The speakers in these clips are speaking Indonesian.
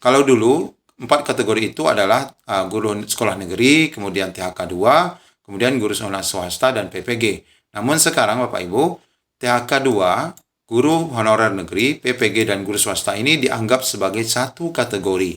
Kalau dulu 4 kategori itu adalah guru sekolah negeri, kemudian THK 2, kemudian guru sekolah swasta dan PPG. Namun sekarang Bapak Ibu, THK 2, guru honorer negeri, PPG dan guru swasta ini dianggap sebagai satu kategori.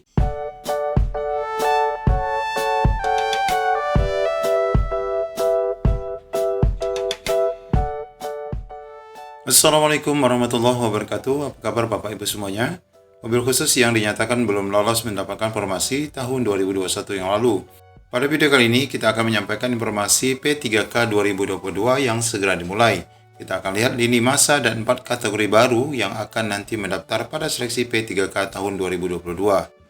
Assalamualaikum warahmatullahi wabarakatuh. Apa kabar Bapak Ibu semuanya? Mobil khusus yang dinyatakan belum lolos mendapatkan formasi tahun 2021 yang lalu. Pada video kali ini kita akan menyampaikan informasi P3K 2022 yang segera dimulai. Kita akan lihat lini masa dan 4 kategori baru yang akan nanti mendaftar pada seleksi P3K tahun 2022.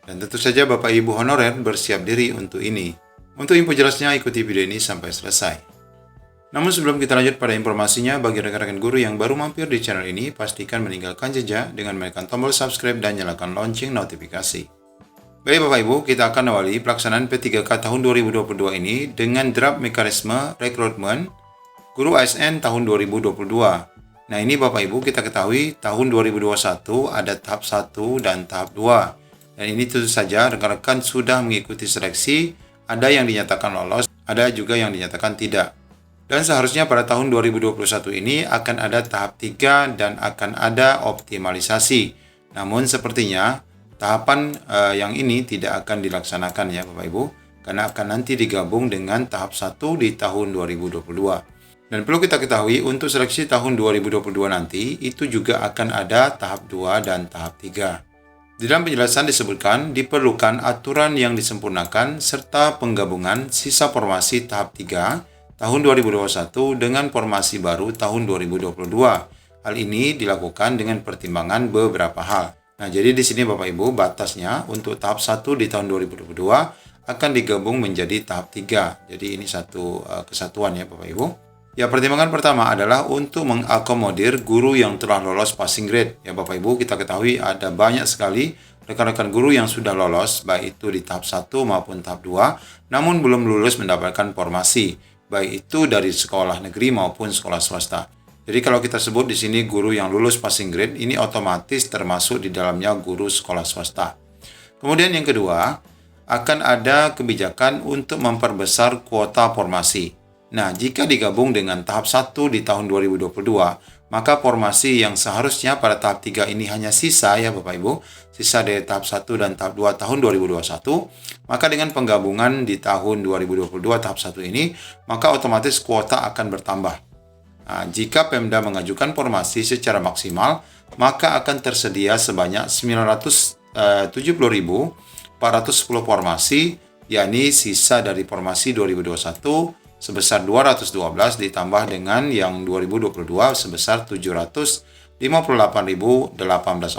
Dan tentu saja Bapak Ibu honorer bersiap diri untuk ini. Untuk info jelasnya ikuti video ini sampai selesai. Namun sebelum kita lanjut pada informasinya, bagi rekan-rekan guru yang baru mampir di channel ini, pastikan meninggalkan jejak dengan menekan tombol subscribe dan nyalakan lonceng notifikasi. Baik Bapak Ibu, kita akan awali pelaksanaan P3K tahun 2022 ini dengan draft mekanisme rekrutmen guru ASN tahun 2022. Nah ini Bapak Ibu kita ketahui tahun 2021 ada tahap 1 dan tahap 2. Dan ini tentu saja rekan-rekan sudah mengikuti seleksi, ada yang dinyatakan lolos, ada juga yang dinyatakan tidak. Dan seharusnya pada tahun 2021 ini akan ada tahap 3 dan akan ada optimalisasi. Namun sepertinya tahapan yang ini tidak akan dilaksanakan ya Bapak Ibu, karena akan nanti digabung dengan tahap 1 di tahun 2022. Dan perlu kita ketahui untuk seleksi tahun 2022 nanti itu juga akan ada tahap 2 dan tahap 3. Di dalam penjelasan disebutkan diperlukan aturan yang disempurnakan serta penggabungan sisa formasi tahap 3 tahun 2021 dengan formasi baru tahun 2022. Hal ini dilakukan dengan pertimbangan beberapa hal. Nah, jadi di sini Bapak Ibu batasnya untuk tahap 1 di tahun 2022 akan digabung menjadi tahap 3. Jadi ini satu kesatuan ya Bapak Ibu. Ya, pertimbangan pertama adalah untuk mengakomodir guru yang telah lolos passing grade. Ya Bapak Ibu, kita ketahui ada banyak sekali rekan-rekan guru yang sudah lolos baik itu di tahap 1 maupun tahap 2 namun belum lulus mendapatkan formasi, baik itu dari sekolah negeri maupun sekolah swasta. Jadi kalau kita sebut di sini guru yang lulus passing grade, ini otomatis termasuk di dalamnya guru sekolah swasta. Kemudian yang kedua, akan ada kebijakan untuk memperbesar kuota formasi. Nah, jika digabung dengan tahap 1 di tahun 2022, maka formasi yang seharusnya pada tahap 3 ini hanya sisa ya Bapak Ibu, sisa dari tahap 1 dan tahap 2 tahun 2021, maka dengan penggabungan di tahun 2022 tahap 1 ini, maka otomatis kuota akan bertambah. Nah, jika Pemda mengajukan formasi secara maksimal, maka akan tersedia sebanyak 970.410 formasi, yakni sisa dari formasi 2021 sebesar 212 ditambah dengan yang 2022 sebesar 758.018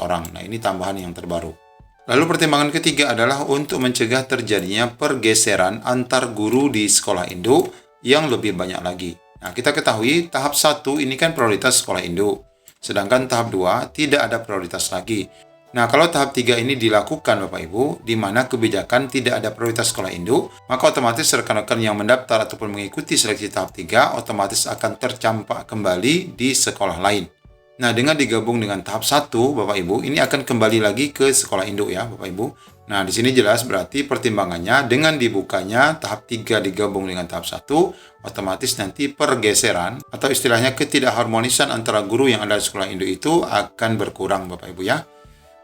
orang. Nah, ini tambahan yang terbaru. Lalu pertimbangan ketiga adalah untuk mencegah terjadinya pergeseran antar guru di sekolah induk yang lebih banyak lagi. Nah, kita ketahui tahap 1 ini kan prioritas sekolah induk, sedangkan tahap 2 tidak ada prioritas lagi. Nah, kalau tahap 3 ini dilakukan Bapak Ibu, di mana kebijakan tidak ada prioritas sekolah induk, maka otomatis rekan-rekan yang mendaftar ataupun mengikuti seleksi tahap 3 otomatis akan tercampak kembali di sekolah lain. Nah, dengan digabung dengan tahap 1 Bapak Ibu, ini akan kembali lagi ke sekolah induk ya Bapak Ibu. Nah, di sini jelas berarti pertimbangannya dengan dibukanya tahap 3 digabung dengan tahap 1, otomatis nanti pergeseran atau istilahnya ketidakharmonisan antara guru yang ada di sekolah induk itu akan berkurang Bapak Ibu ya.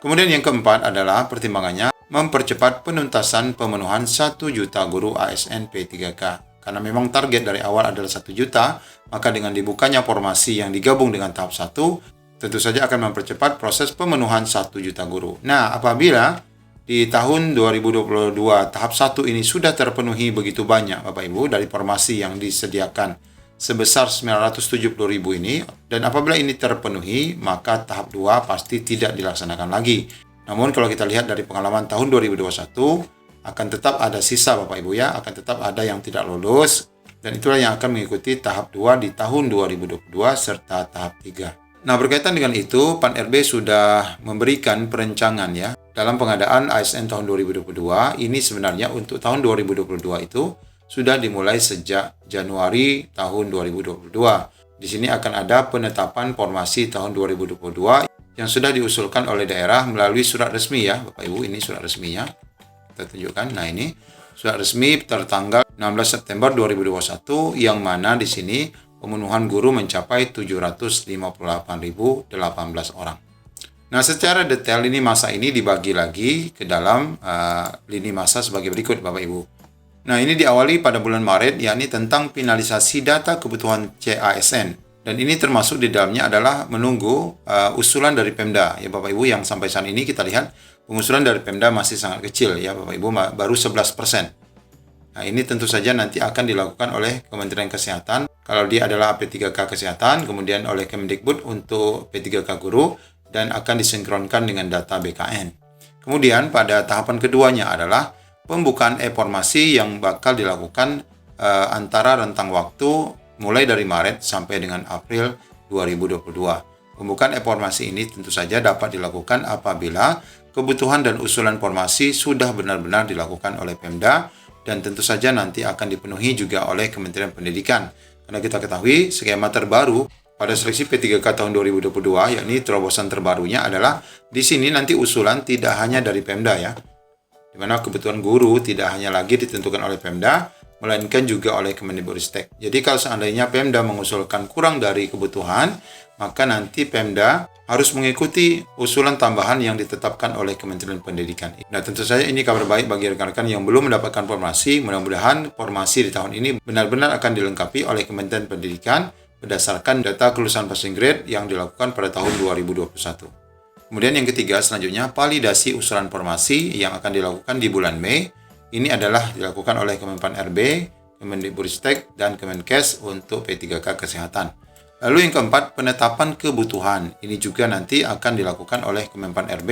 Kemudian yang keempat adalah pertimbangannya mempercepat penuntasan pemenuhan 1 juta guru ASN P3K. Karena memang target dari awal adalah 1 juta, maka dengan dibukanya formasi yang digabung dengan tahap 1, tentu saja akan mempercepat proses pemenuhan 1 juta guru. Nah, apabila di tahun 2022 tahap 1 ini sudah terpenuhi begitu banyak Bapak Ibu dari formasi yang disediakan sebesar 970.000 ini, dan apabila ini terpenuhi, maka tahap 2 pasti tidak dilaksanakan lagi. Namun kalau kita lihat dari pengalaman tahun 2021, akan tetap ada sisa Bapak Ibu ya, akan tetap ada yang tidak lulus, dan itulah yang akan mengikuti tahap 2 di tahun 2022 serta tahap 3. Nah, berkaitan dengan itu, Pan RB sudah memberikan perencanaan ya, dalam pengadaan ASN tahun 2022, ini sebenarnya untuk tahun 2022 itu, sudah dimulai sejak Januari tahun 2022. Di sini akan ada penetapan formasi tahun 2022 yang sudah diusulkan oleh daerah melalui surat resmi ya, Bapak Ibu. Ini surat resminya. Kita tunjukkan. Nah, ini surat resmi tertanggal 16 September 2021 yang mana di sini pemenuhan guru mencapai 758.018 orang. Nah, secara detail lini masa ini dibagi lagi ke dalam lini masa sebagai berikut, Bapak Ibu. Nah, ini diawali pada bulan Maret, yakni tentang finalisasi data kebutuhan CASN. Dan ini termasuk di dalamnya adalah menunggu usulan dari Pemda. Ya Bapak Ibu, yang sampai saat ini kita lihat pengusulan dari Pemda masih sangat kecil ya Bapak Ibu, baru 11%. Nah, ini tentu saja nanti akan dilakukan oleh Kementerian Kesehatan. Kalau dia adalah P3K Kesehatan, kemudian oleh Kemendikbud untuk P3K Guru, dan akan disinkronkan dengan data BKN. Kemudian pada tahapan keduanya adalah pembukaan e-formasi yang bakal dilakukan antara rentang waktu mulai dari Maret sampai dengan April 2022. Pembukaan e-formasi ini tentu saja dapat dilakukan apabila kebutuhan dan usulan formasi sudah benar-benar dilakukan oleh Pemda dan tentu saja nanti akan dipenuhi juga oleh Kementerian Pendidikan. Karena kita ketahui skema terbaru pada seleksi P3K tahun 2022, yakni terobosan terbarunya adalah di sini nanti usulan tidak hanya dari Pemda ya, di mana kebutuhan guru tidak hanya lagi ditentukan oleh Pemda, melainkan juga oleh Kemendikbudristek. Jadi kalau seandainya Pemda mengusulkan kurang dari kebutuhan, maka nanti Pemda harus mengikuti usulan tambahan yang ditetapkan oleh Kementerian Pendidikan. Nah, tentu saja ini kabar baik bagi rekan-rekan yang belum mendapatkan formasi. Mudah-mudahan formasi di tahun ini benar-benar akan dilengkapi oleh Kementerian Pendidikan berdasarkan data kelulusan passing grade yang dilakukan pada tahun 2021. Kemudian yang ketiga selanjutnya validasi usulan formasi yang akan dilakukan di bulan Mei. Ini adalah dilakukan oleh Kemenpan RB, Kemendikbudristek, dan Kemenkes untuk P3K Kesehatan. Lalu yang keempat, penetapan kebutuhan. Ini juga nanti akan dilakukan oleh Kemenpan RB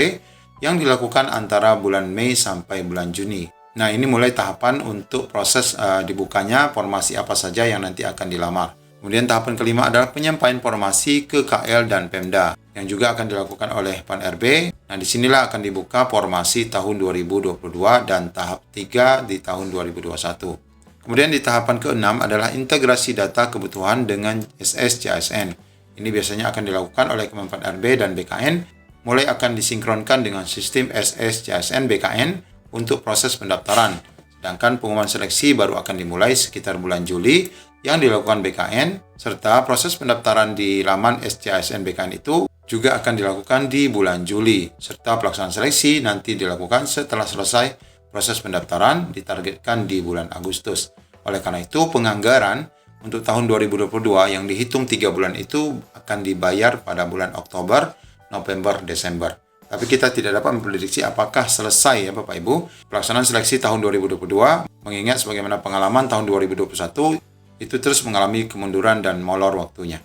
yang dilakukan antara bulan Mei sampai bulan Juni. Nah, ini mulai tahapan untuk proses dibukanya formasi apa saja yang nanti akan dilamar. Kemudian tahapan kelima adalah penyampaian formasi ke KL dan Pemda yang juga akan dilakukan oleh Pan RB. Nah, disinilah akan dibuka formasi tahun 2022 dan tahap 3 di tahun 2021. Kemudian di tahapan keenam adalah integrasi data kebutuhan dengan SSCASN. Ini biasanya akan dilakukan oleh Kemenpan RB dan BKN, mulai akan disinkronkan dengan sistem SSCASN BKN untuk proses pendaftaran. Sedangkan pengumuman seleksi baru akan dimulai sekitar bulan Juli yang dilakukan BKN, serta proses pendaftaran di laman SCASN BKN itu juga akan dilakukan di bulan Juli, serta pelaksanaan seleksi nanti dilakukan setelah selesai proses pendaftaran ditargetkan di bulan Agustus. Oleh karena itu, penganggaran untuk tahun 2022 yang dihitung 3 bulan itu akan dibayar pada bulan Oktober, November, Desember. Tapi kita tidak dapat memprediksi apakah selesai ya Bapak Ibu pelaksanaan seleksi tahun 2022, mengingat sebagaimana pengalaman tahun 2021 itu terus mengalami kemunduran dan molor waktunya.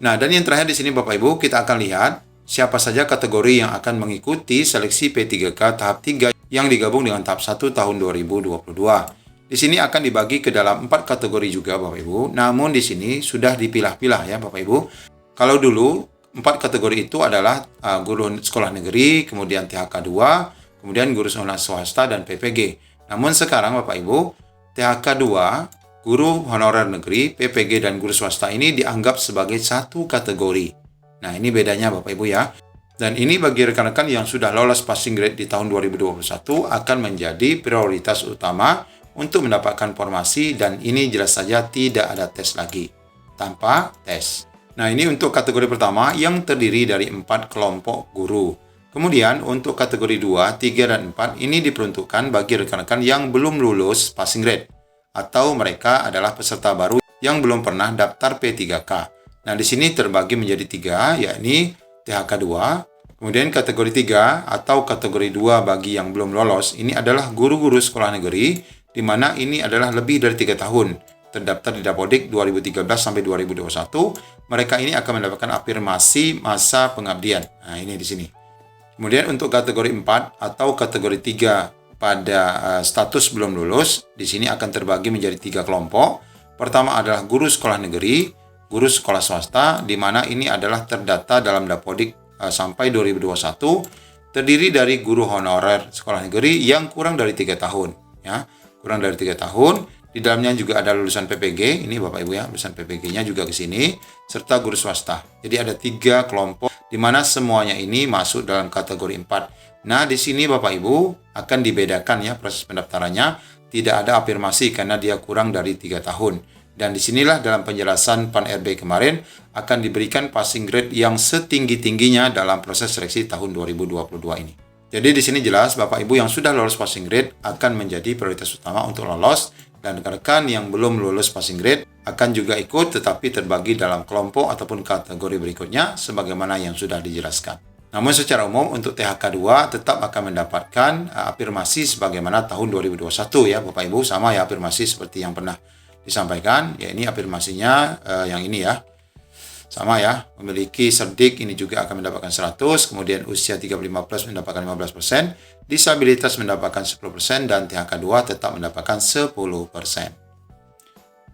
Nah, dan yang terakhir di sini Bapak Ibu, kita akan lihat siapa saja kategori yang akan mengikuti seleksi P3K tahap 3 yang digabung dengan tahap 1 tahun 2022. Di sini akan dibagi ke dalam 4 kategori juga Bapak Ibu. Namun di sini sudah dipilah-pilah ya Bapak Ibu. Kalau dulu 4 kategori itu adalah guru sekolah negeri, kemudian THK 2, kemudian guru sekolah swasta dan PPG. Namun sekarang Bapak Ibu, THK 2, guru honorer negeri, PPG, dan guru swasta ini dianggap sebagai satu kategori. Nah, ini bedanya Bapak Ibu ya. Dan ini bagi rekan-rekan yang sudah lolos passing grade di tahun 2021 akan menjadi prioritas utama untuk mendapatkan formasi, dan ini jelas saja tidak ada tes lagi. Tanpa tes. Nah, ini untuk kategori pertama yang terdiri dari 4 kelompok guru. Kemudian untuk kategori 2, 3, dan 4 ini diperuntukkan bagi rekan-rekan yang belum lulus passing grade, atau mereka adalah peserta baru yang belum pernah daftar P3K. Nah, di sini terbagi menjadi 3, yakni THK 2, kemudian kategori 3 atau kategori 2 bagi yang belum lolos, ini adalah guru-guru sekolah negeri, di mana ini adalah lebih dari 3 tahun, terdaftar di Dapodik 2013 sampai 2021, mereka ini akan mendapatkan afirmasi masa pengabdian. Nah, ini di sini. Kemudian untuk kategori 4 atau kategori 3 pada status belum lulus, di sini akan terbagi menjadi 3 kelompok. Pertama adalah guru sekolah negeri, guru sekolah swasta, di mana ini adalah terdata dalam Dapodik sampai 2021, terdiri dari guru honorer sekolah negeri yang kurang dari 3 tahun. Ya, kurang dari 3 tahun. Di dalamnya juga ada lulusan PPG, ini Bapak Ibu ya, lulusan PPG-nya juga ke sini, serta guru swasta. Jadi ada 3 kelompok di mana semuanya ini masuk dalam kategori 4. Nah, di sini Bapak Ibu akan dibedakan ya proses pendaftarannya, tidak ada afirmasi karena dia kurang dari 3 tahun. Dan disinilah dalam penjelasan Pan RB kemarin akan diberikan passing grade yang setinggi-tingginya dalam proses seleksi tahun 2022 ini. Jadi di sini jelas Bapak Ibu yang sudah lolos passing grade akan menjadi prioritas utama untuk lolos, dan rekan-rekan yang belum lulus passing grade akan juga ikut tetapi terbagi dalam kelompok ataupun kategori berikutnya sebagaimana yang sudah dijelaskan. Namun secara umum untuk THK 2 tetap akan mendapatkan afirmasi sebagaimana tahun 2021 ya Bapak Ibu, sama ya afirmasi seperti yang pernah disampaikan, ya ini afirmasinya yang ini ya. Sama ya, memiliki cerdik ini juga akan mendapatkan 100, kemudian usia 35 plus mendapatkan 15%, disabilitas mendapatkan 10%, dan THK 2 tetap mendapatkan 10%.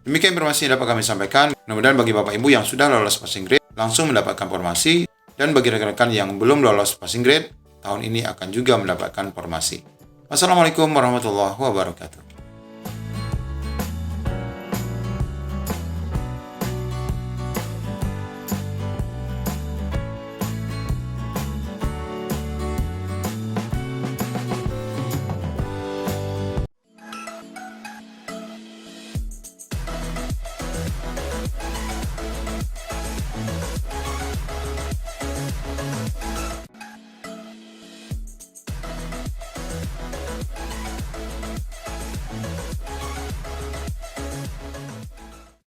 Demikian informasi yang dapat kami sampaikan. Mudah-mudahan bagi Bapak Ibu yang sudah lolos passing grade, langsung mendapatkan formasi, dan bagi rekan-rekan yang belum lolos passing grade, tahun ini akan juga mendapatkan formasi. Wassalamualaikum warahmatullahi wabarakatuh.